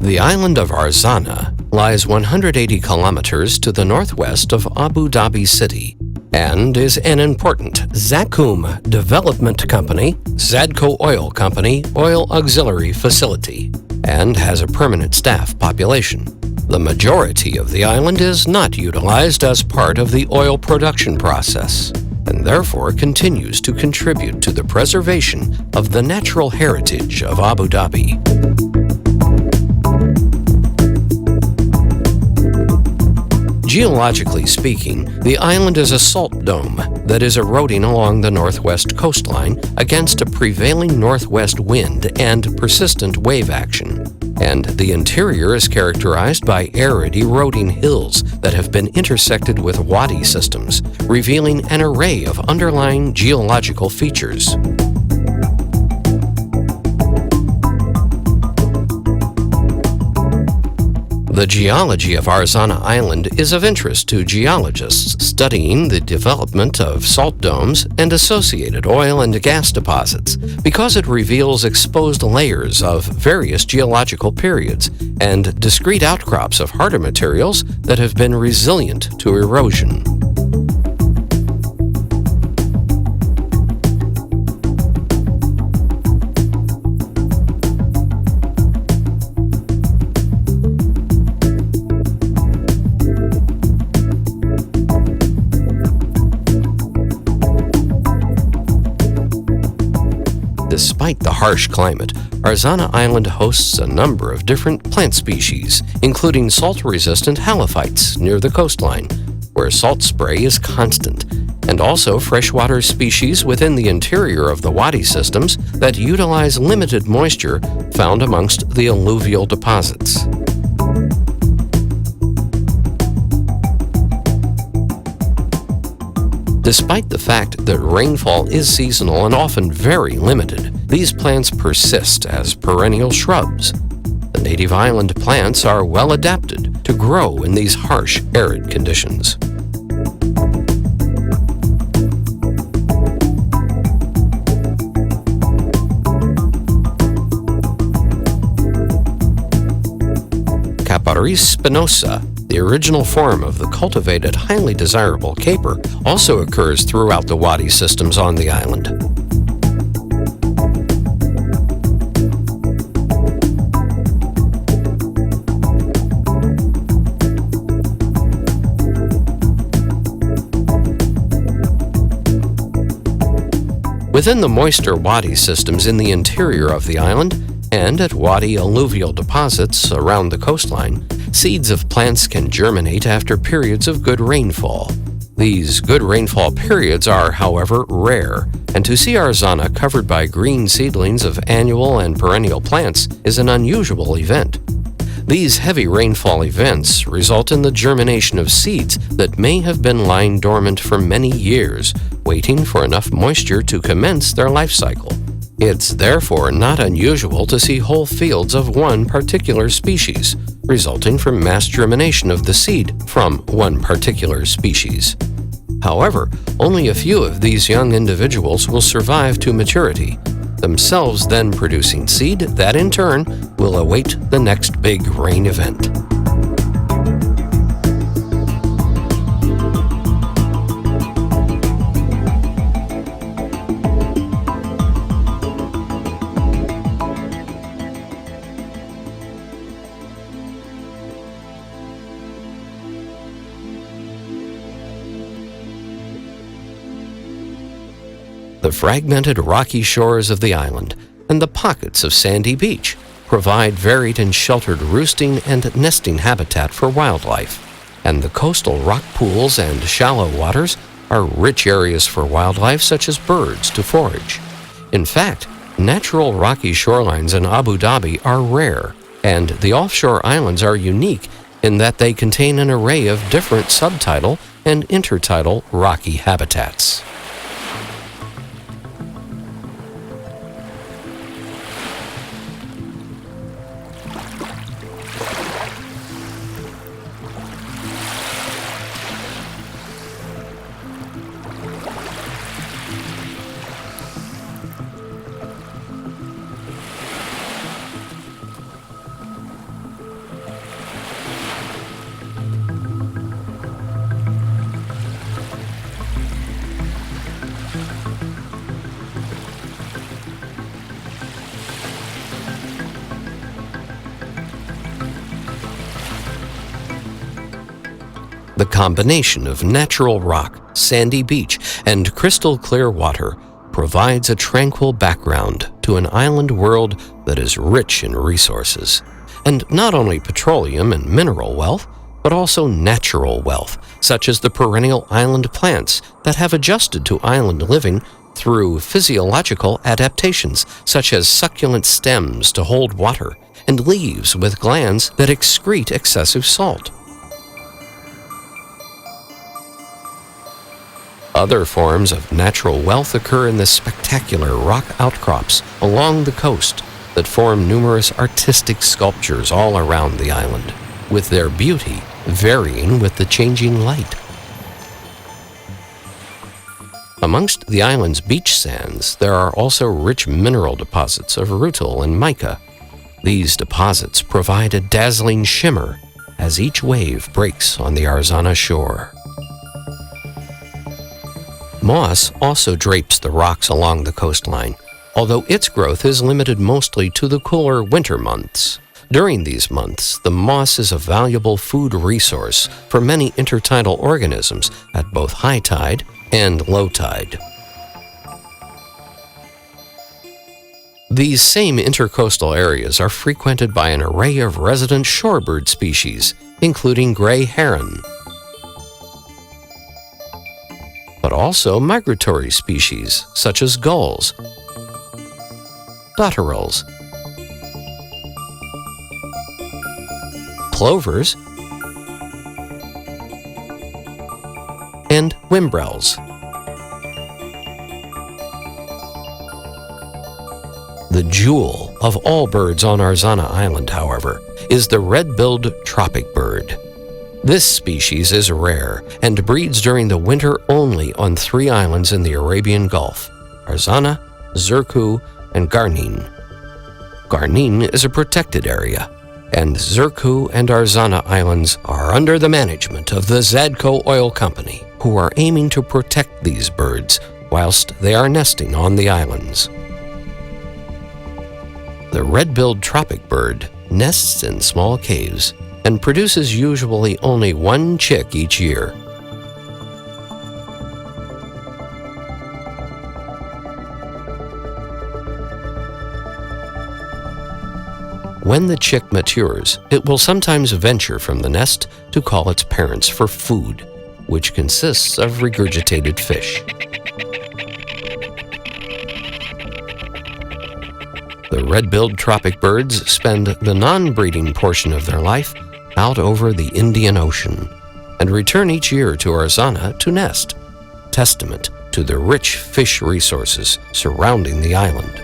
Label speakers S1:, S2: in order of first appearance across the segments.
S1: The island of Arzanah lies 180 kilometers to the northwest of Abu Dhabi City and is an important ZADCO development company, ZADCO Oil Company oil auxiliary facility, and has a permanent staff population. The majority of the island is not utilized as part of the oil production process, and therefore continues to contribute to the preservation of the natural heritage of Abu Dhabi. Geologically speaking, the island is a salt dome that is eroding along the northwest coastline against a prevailing northwest wind and persistent wave action. And the interior is characterized by arid, eroding hills that have been intersected with wadi systems, revealing an array of underlying geological features. The geology of Arzanah Island is of interest to geologists studying the development of salt domes and associated oil and gas deposits because it reveals exposed layers of various geological periods and discrete outcrops of harder materials that have been resilient to erosion. Despite the harsh climate, Arzanah Island hosts a number of different plant species, including salt-resistant halophytes near the coastline, where salt spray is constant, and also freshwater species within the interior of the wadi systems that utilize limited moisture found amongst the alluvial deposits. Despite the fact that rainfall is seasonal and often very limited, these plants persist as perennial shrubs. The native island plants are well adapted to grow in these harsh, arid conditions. Caparis spinosa, the original form of the cultivated, highly desirable caper, also occurs throughout the wadi systems on the island. Within the moister wadi systems in the interior of the island, and at wadi alluvial deposits around the coastline, seeds of plants can germinate after periods of good rainfall. These good rainfall periods are, however, rare, and to see Arzanah covered by green seedlings of annual and perennial plants is an unusual event. These heavy rainfall events result in the germination of seeds that may have been lying dormant for many years, waiting for enough moisture to commence their life cycle. It's therefore not unusual to see whole fields of one particular species, resulting from mass germination of the seed from one particular species. However, only a few of these young individuals will survive to maturity, themselves then producing seed that in turn will await the next big rain event. The fragmented rocky shores of the island and the pockets of sandy beach provide varied and sheltered roosting and nesting habitat for wildlife, and the coastal rock pools and shallow waters are rich areas for wildlife such as birds to forage. In fact, natural rocky shorelines in Abu Dhabi are rare, and the offshore islands are unique in that they contain an array of different subtidal and intertidal rocky habitats. The combination of natural rock, sandy beach, and crystal clear water provides a tranquil background to an island world that is rich in resources. And not only petroleum and mineral wealth, but also natural wealth, such as the perennial island plants that have adjusted to island living through physiological adaptations, such as succulent stems to hold water and leaves with glands that excrete excessive salt. Other forms of natural wealth occur in the spectacular rock outcrops along the coast that form numerous artistic sculptures all around the island, with their beauty varying with the changing light. Amongst the island's beach sands, there are also rich mineral deposits of rutile and mica. These deposits provide a dazzling shimmer as each wave breaks on the Arzanah shore. Moss also drapes the rocks along the coastline, although its growth is limited mostly to the cooler winter months. During these months, the moss is a valuable food resource for many intertidal organisms at both high tide and low tide. These same intercoastal areas are frequented by an array of resident shorebird species, including gray heron, but also migratory species such as gulls, dotterels, plovers, and whimbrels. The jewel of all birds on Arzanah Island, however, is the red-billed tropic bird. This species is rare and breeds during the winter only on 3 islands in the Arabian Gulf: Arzanah, Zirku, and Garnin. Garnin is a protected area, and Zirku and Arzanah Islands are under the management of the ZADCO Oil Company, who are aiming to protect these birds whilst they are nesting on the islands. The red-billed tropic bird nests in small caves and produces usually only 1 chick each year. When the chick matures, it will sometimes venture from the nest to call its parents for food, which consists of regurgitated fish. The red-billed tropic birds spend the non-breeding portion of their life out over the Indian Ocean and return each year to Arzanah to nest, testament to the rich fish resources surrounding the island.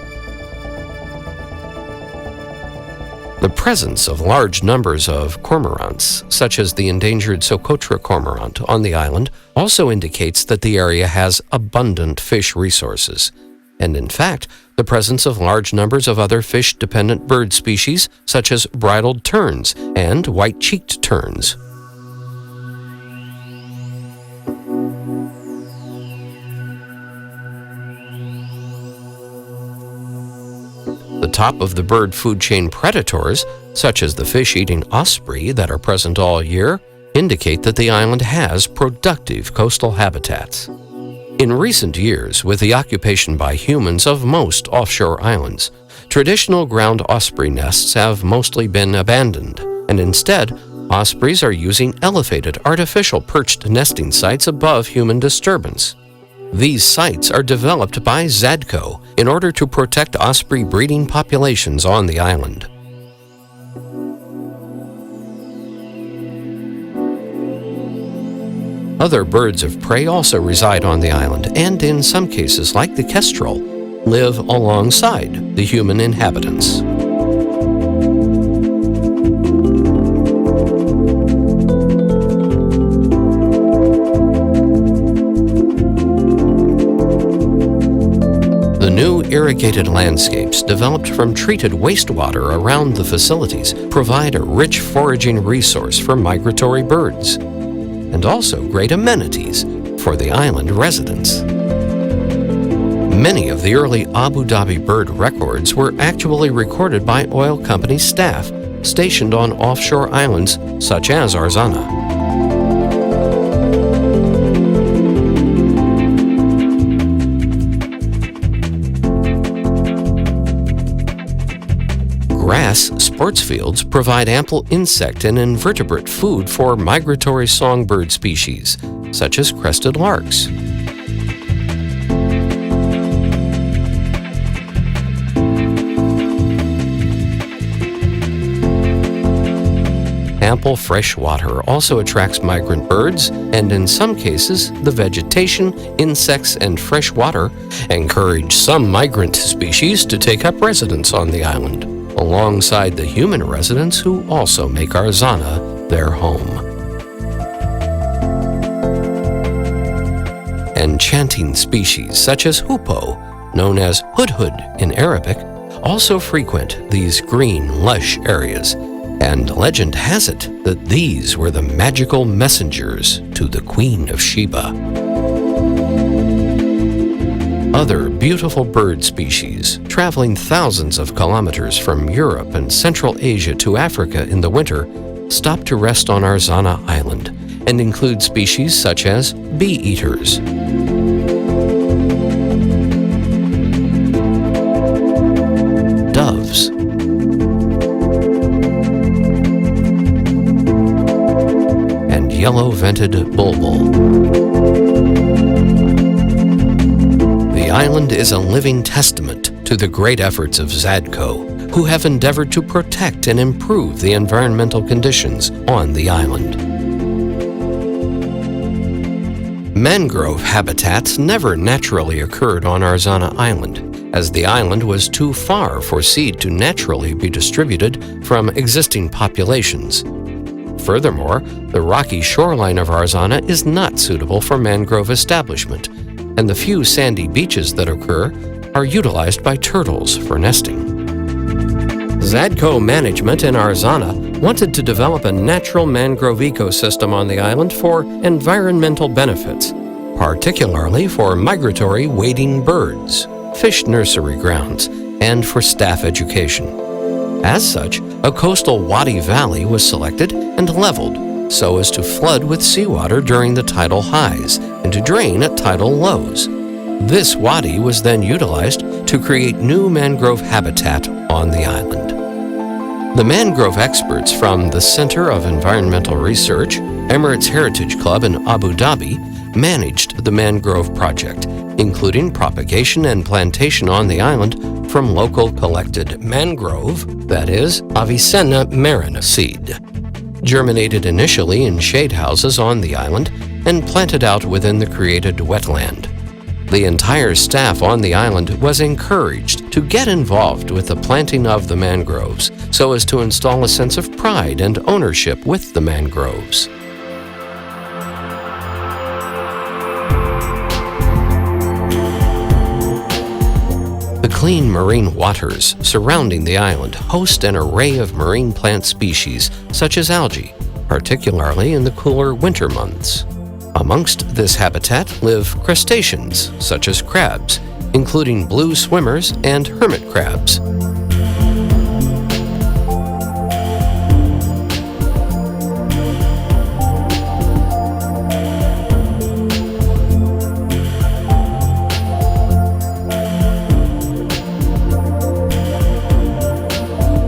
S1: The presence of large numbers of cormorants, such as the endangered Socotra cormorant on the island, also indicates that the area has abundant fish resources. And in fact, the presence of large numbers of other fish-dependent bird species, such as bridled terns and white-cheeked terns. The top of the bird food chain predators, such as the fish-eating osprey that are present all year, indicate that the island has productive coastal habitats. In recent years, with the occupation by humans of most offshore islands, traditional ground osprey nests have mostly been abandoned, and instead, ospreys are using elevated artificial perched nesting sites above human disturbance. These sites are developed by ZADCO in order to protect osprey breeding populations on the island. Other birds of prey also reside on the island and, in some cases, like the kestrel, live alongside the human inhabitants. The new irrigated landscapes developed from treated wastewater around the facilities provide a rich foraging resource for migratory birds, and also great amenities for the island residents. Many of the early Abu Dhabi bird records were actually recorded by oil company staff stationed on offshore islands such as Arzanah. Grass sports fields provide ample insect and invertebrate food for migratory songbird species, such as crested larks. Ample fresh water also attracts migrant birds, and in some cases, the vegetation, insects, and fresh water encourage some migrant species to take up residence on the island, alongside the human residents who also make Arzanah their home. Enchanting species such as hoopoe, known as hudhud in Arabic, also frequent these green, lush areas, and legend has it that these were the magical messengers to the Queen of Sheba. Other beautiful bird species, traveling thousands of kilometers from Europe and Central Asia to Africa in the winter, stop to rest on Arzanah Island and include species such as bee-eaters, doves, and yellow-vented bulbul. The island is a living testament to the great efforts of ZADCO, who have endeavored to protect and improve the environmental conditions on the island. Mangrove habitats never naturally occurred on Arzanah Island, as the island was too far for seed to naturally be distributed from existing populations. Furthermore, the rocky shoreline of Arzanah is not suitable for mangrove establishment, and the few sandy beaches that occur are utilized by turtles for nesting. ZADCO management in Arzanah wanted to develop a natural mangrove ecosystem on the island for environmental benefits, particularly for migratory wading birds, fish nursery grounds, and for staff education. As such, a coastal wadi valley was selected and leveled so as to flood with seawater during the tidal highs and to drain at tidal lows. This wadi was then utilized to create new mangrove habitat on the island. The mangrove experts from the Center of Environmental Research, Emirates Heritage Club in Abu Dhabi, managed the mangrove project, including propagation and plantation on the island from local collected mangrove, that is, Avicenna marina seed, germinated initially in shade houses on the island and planted out within the created wetland. The entire staff on the island was encouraged to get involved with the planting of the mangroves so as to install a sense of pride and ownership with the mangroves. The clean marine waters surrounding the island host an array of marine plant species such as algae, particularly in the cooler winter months. Amongst this habitat live crustaceans such as crabs, including blue swimmers and hermit crabs.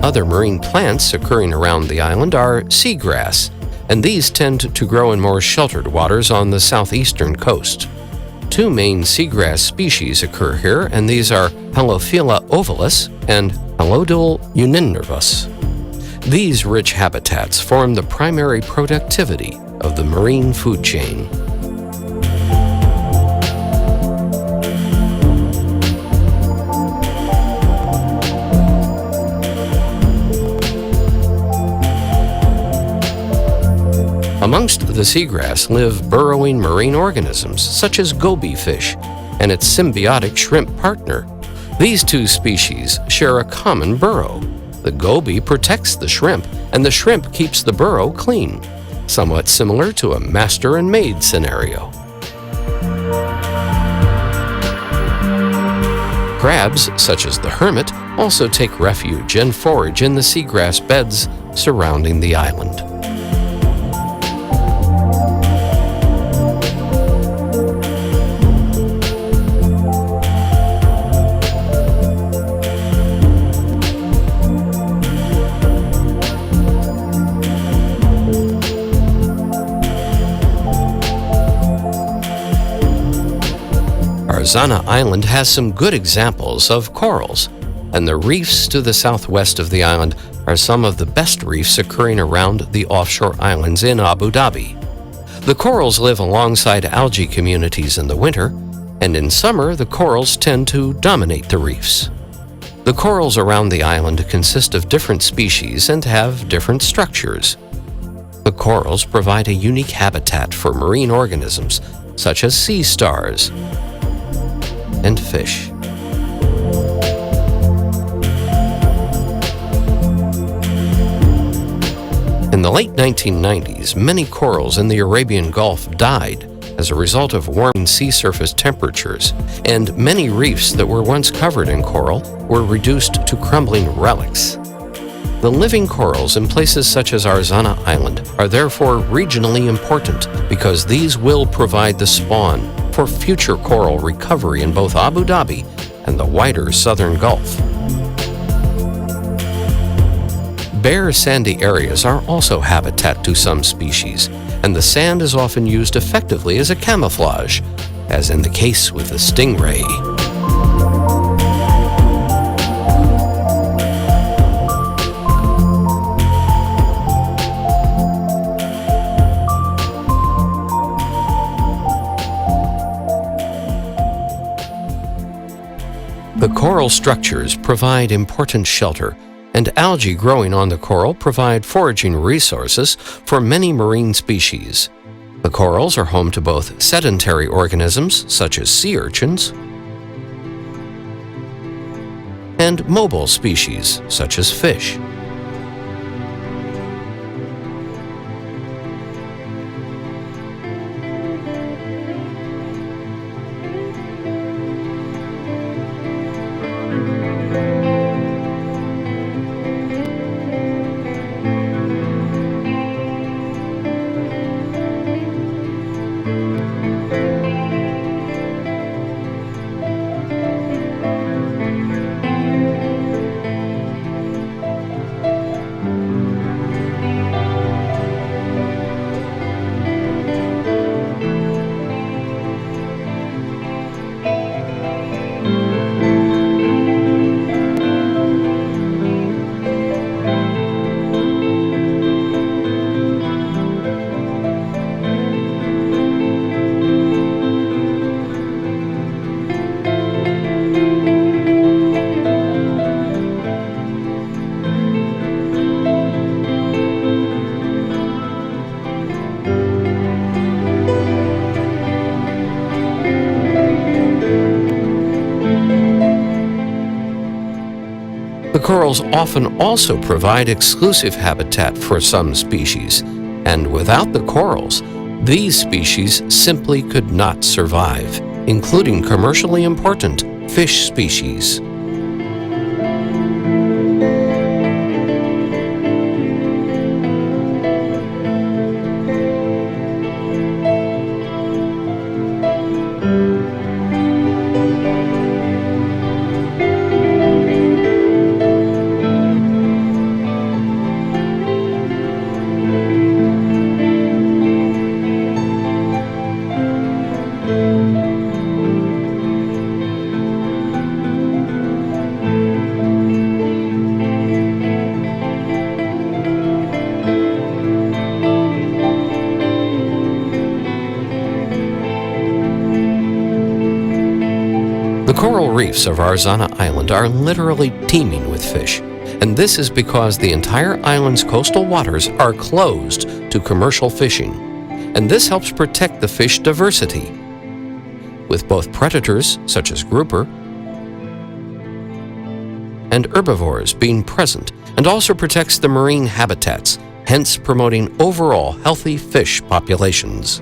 S1: Other marine plants occurring around the island are seagrass, and these tend to grow in more sheltered waters on the southeastern coast. Two main seagrass species occur here, and these are Halophila ovalis and Halodil uninervus. These rich habitats form the primary productivity of the marine food chain. Amongst the seagrass live burrowing marine organisms such as goby fish and its symbiotic shrimp partner. These two species share a common burrow. The goby protects the shrimp, and the shrimp keeps the burrow clean, somewhat similar to a master and maid scenario. Crabs, such as the hermit, also take refuge and forage in the seagrass beds surrounding the island. Arzanah Island has some good examples of corals, and the reefs to the southwest of the island are some of the best reefs occurring around the offshore islands in Abu Dhabi. The corals live alongside algae communities in the winter, and in summer the corals tend to dominate the reefs. The corals around the island consist of different species and have different structures. The corals provide a unique habitat for marine organisms such as sea stars and fish. In the late 1990s, many corals in the Arabian Gulf died as a result of warming sea surface temperatures, and many reefs that were once covered in coral were reduced to crumbling relics. The living corals in places such as Arzanah Island are therefore regionally important because these will provide the spawn for future coral recovery in both Abu Dhabi and the wider southern Gulf. Bare sandy areas are also habitat to some species, and the sand is often used effectively as a camouflage, as in the case with the stingray. The coral structures provide important shelter, and algae growing on the coral provide foraging resources for many marine species. The corals are home to both sedentary organisms, such as sea urchins, and mobile species, such as fish. The corals often also provide exclusive habitat for some species, and without the corals, these species simply could not survive, including commercially important fish species. The coral reefs of Arzanah Island are literally teeming with fish, and this is because the entire island's coastal waters are closed to commercial fishing, and this helps protect the fish diversity, with both predators, such as grouper, and herbivores being present, and also protects the marine habitats, hence promoting overall healthy fish populations.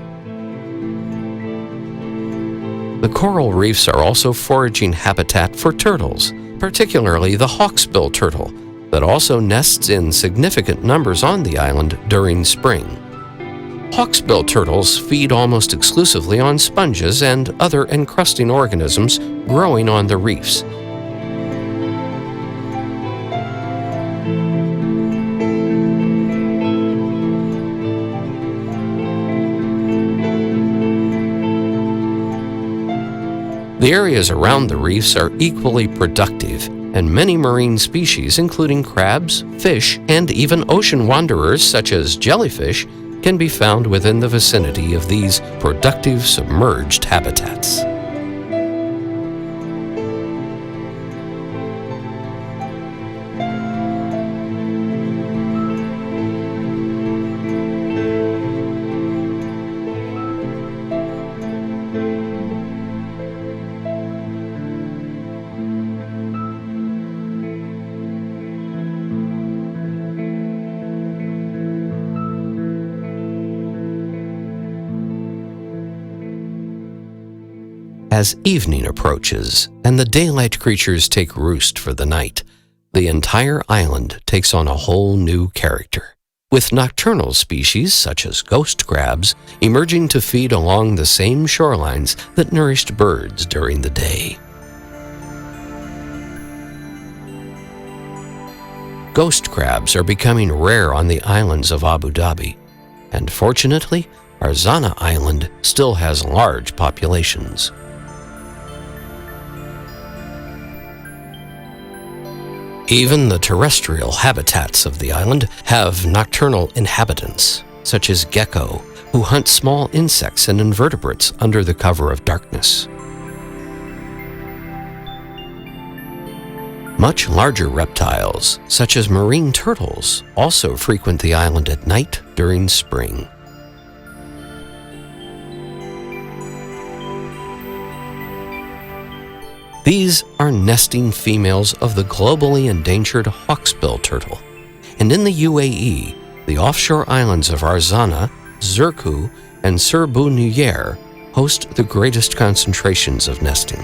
S1: The coral reefs are also foraging habitat for turtles, particularly the hawksbill turtle, that also nests in significant numbers on the island during spring. Hawksbill turtles feed almost exclusively on sponges and other encrusting organisms growing on the reefs. The areas around the reefs are equally productive, and many marine species, including crabs, fish, and even ocean wanderers such as jellyfish, can be found within the vicinity of these productive submerged habitats. As evening approaches and the daylight creatures take roost for the night, the entire island takes on a whole new character, with nocturnal species such as ghost crabs emerging to feed along the same shorelines that nourished birds during the day. Ghost crabs are becoming rare on the islands of Abu Dhabi, and fortunately, Arzanah Island still has large populations. Even the terrestrial habitats of the island have nocturnal inhabitants, such as gecko, who hunt small insects and invertebrates under the cover of darkness. Much larger reptiles, such as marine turtles, also frequent the island at night during spring. These are nesting females of the globally endangered hawksbill turtle, and in the UAE, the offshore islands of Arzanah, Zirku, and Serbu Nuyer host the greatest concentrations of nesting.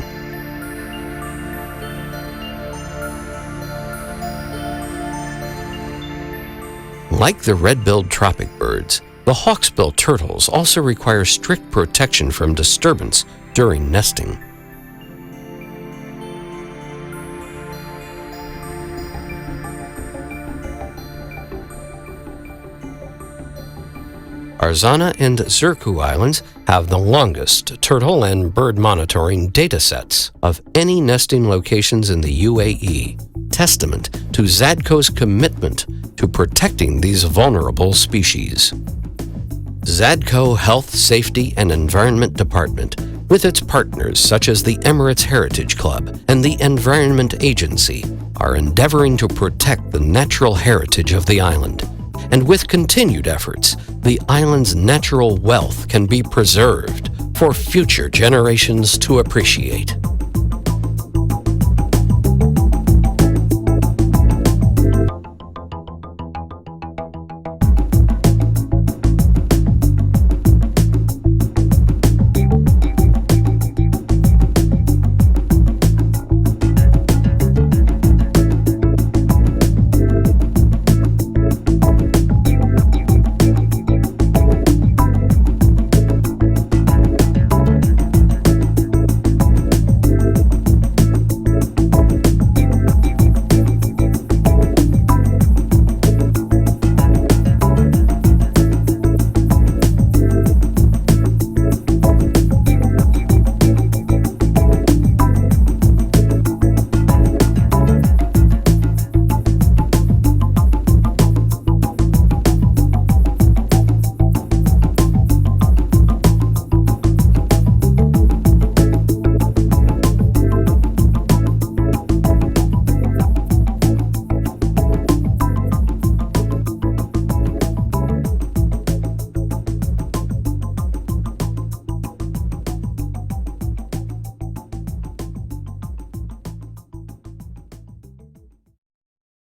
S1: Like the red-billed tropic birds, the hawksbill turtles also require strict protection from disturbance during nesting. Arzanah and Zirku Islands have the longest turtle and bird monitoring data sets of any nesting locations in the UAE, testament to ZADCO's commitment to protecting these vulnerable species. ZADCO Health, Safety and Environment Department, with its partners such as the Emirates Heritage Club and the Environment Agency, are endeavoring to protect the natural heritage of the island. And with continued efforts, the island's natural wealth can be preserved for future generations to appreciate.